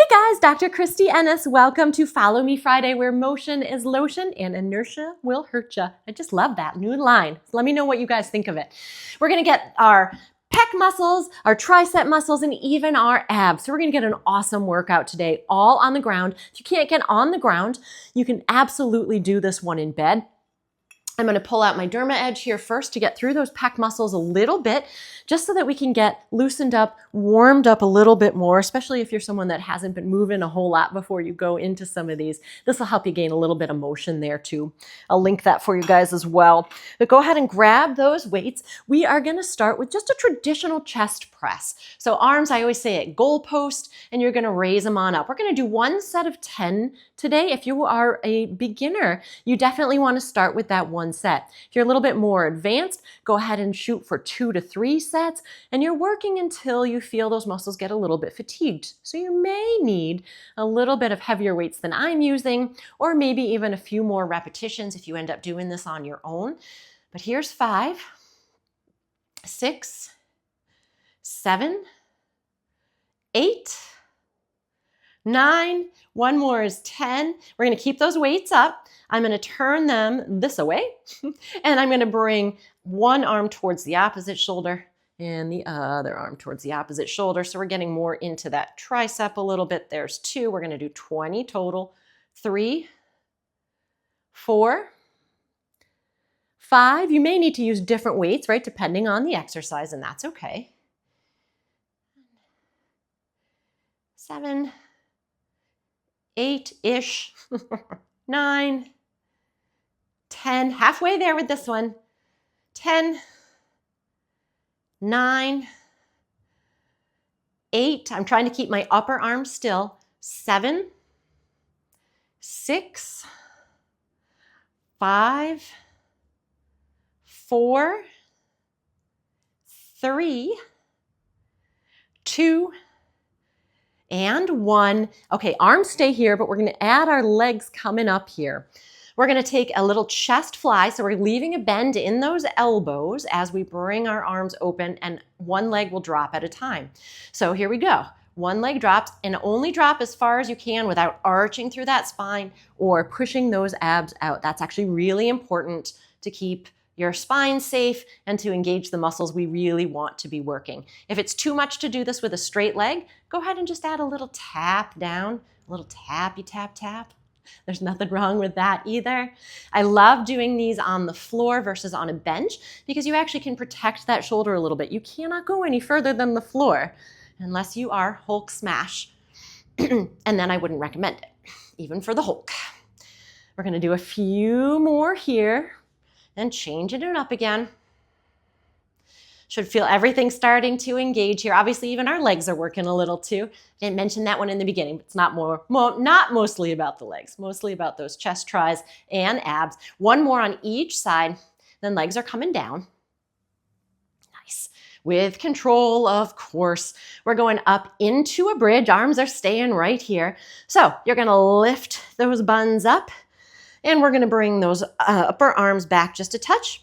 Hey guys, Dr. Christy Ennis. Welcome to Follow Me Friday, where motion is lotion and inertia will hurt ya. I just love that new line. Let me know what you guys think of it. We're gonna get our pec muscles, our tricep muscles, and even our abs. So we're gonna get an awesome workout today, all on the ground. If you can't get on the ground, you can absolutely do this one in bed. I'm going to pull out my derma edge here first to get through those pec muscles a little bit, just so that we can get loosened up, warmed up a little bit more, especially if you're someone that hasn't been moving a whole lot before you go into some of these. This will help you gain a little bit of motion there too. I'll link that for you guys as well. But go ahead and grab those weights. We are going to start with just a traditional chest press. So arms, I always say at goal post, and you're going to raise them on up. We're going to do one set of 10 today. If you are a beginner, you definitely want to start with that one set. If you're a little bit more advanced, go ahead and shoot for 2 to 3 sets, and you're working until you feel those muscles get a little bit fatigued. So you may need a little bit of heavier weights than I'm using, or maybe even a few more repetitions if you end up doing this on your own. But here's 5, 6, 7, 8, 9, one more is 10. We're going to keep those weights up. I'm going to turn them this way, and I'm going to bring one arm towards the opposite shoulder and the other arm towards the opposite shoulder. So we're getting more into that tricep a little bit. There's 2. We're going to do 20 total. 3, 4, 5. You may need to use different weights, right, depending on the exercise, and that's okay. 7, 8-ish, 9, 10, halfway there with this one, 10, 9, 8, I'm trying to keep my upper arm still, 7, 6, 5, 4, 3, 2, and 1. Okay, arms stay here, but we're going to add our legs coming up here. We're going to take a little chest fly, so we're leaving a bend in those elbows as we bring our arms open, and one leg will drop at a time. So here we go. One leg drops, and only drop as far as you can without arching through that spine or pushing those abs out. That's actually really important to keep your spine safe and to engage the muscles we really want to be working. If it's too much to do this with a straight leg, go ahead and just add a little tap down, a little tappy tap tap. There's nothing wrong with that either. I love doing these on the floor versus on a bench because you actually can protect that shoulder a little bit. You cannot go any further than the floor unless you are Hulk smash. And then I wouldn't recommend it, even for the Hulk. We're going to do a few more here and changing it up again. Should feel everything starting to engage here. Obviously, even our legs are working a little too. I didn't mention that one in the beginning, but it's not mostly about the legs, mostly about those chest tries and abs. One more on each side, then legs are coming down. Nice. With control, of course. We're going up into a bridge. Arms are staying right here. So you're going to lift those buns up, and we're going to bring those upper arms back just a touch.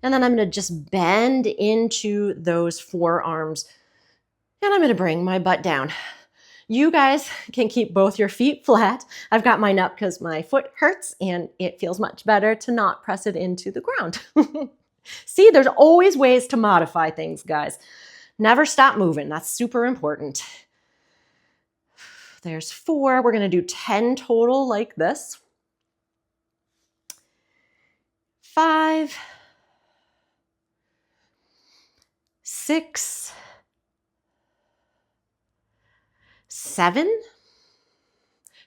And then I'm going to just bend into those forearms, and I'm going to bring my butt down. You guys can keep both your feet flat. I've got mine up because my foot hurts, and it feels much better to not press it into the ground. See, there's always ways to modify things, guys. Never stop moving. That's super important. There's 4. We're going to do 10 total like this. 5, 6, 7,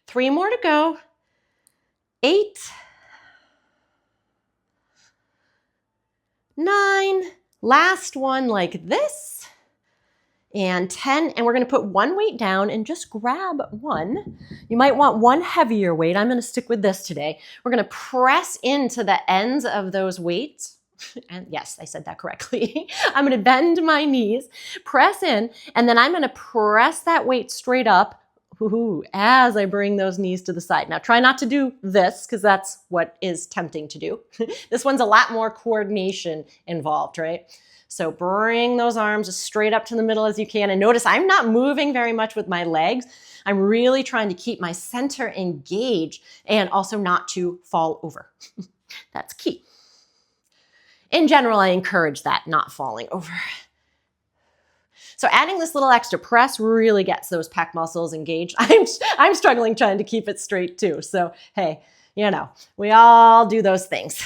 3 more to go, 8, 9, last one like this, and 10, and we're going to put one weight down and just grab one. You might want one heavier weight. I'm going to stick with this today. We're going to press into the ends of those weights. And yes, I said that correctly. I'm going to bend my knees, press in, and then I'm going to press that weight straight up. Ooh, as I bring those knees to the side. Now try not to do this because that's what is tempting to do. This one's a lot more coordination involved, right? So bring those arms as straight up to the middle as you can. And notice I'm not moving very much with my legs. I'm really trying to keep my center engaged and also not to fall over. That's key. In general, I encourage that, not falling over. So adding this little extra press really gets those pec muscles engaged. I'm struggling trying to keep it straight too. So hey, you know, we all do those things.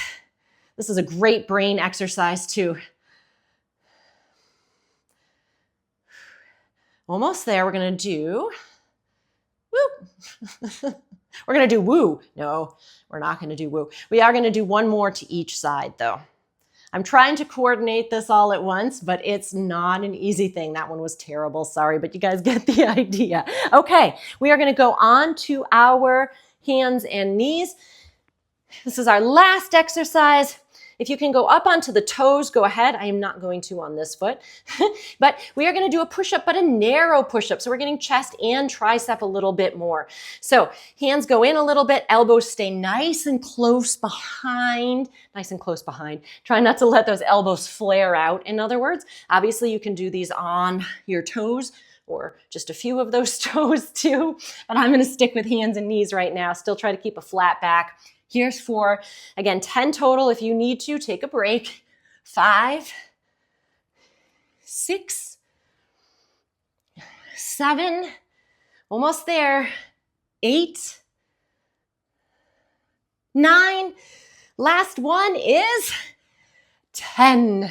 This is a great brain exercise too. Almost there. We're going to do woo. We're going to do woo. No, we're not going to do woo. We are going to do one more to each side though. I'm trying to coordinate this all at once, but it's not an easy thing. That one was terrible. Sorry, but you guys get the idea. Okay, we are going to go on to our hands and knees. This is our last exercise. If you can go up onto the toes, go ahead. I am not going to on this foot. But we are going to do a push-up, but a narrow push-up. So we're getting chest and tricep a little bit more. So hands go in a little bit. Elbows stay nice and close behind. Nice and close behind. Try not to let those elbows flare out. In other words, obviously you can do these on your toes or just a few of those toes too. But I'm going to stick with hands and knees right now. Still try to keep a flat back. Here's 4. Again, 10 total. If you need to, take a break. 5, 6, 7, almost there. 8, 9. Last one is 10.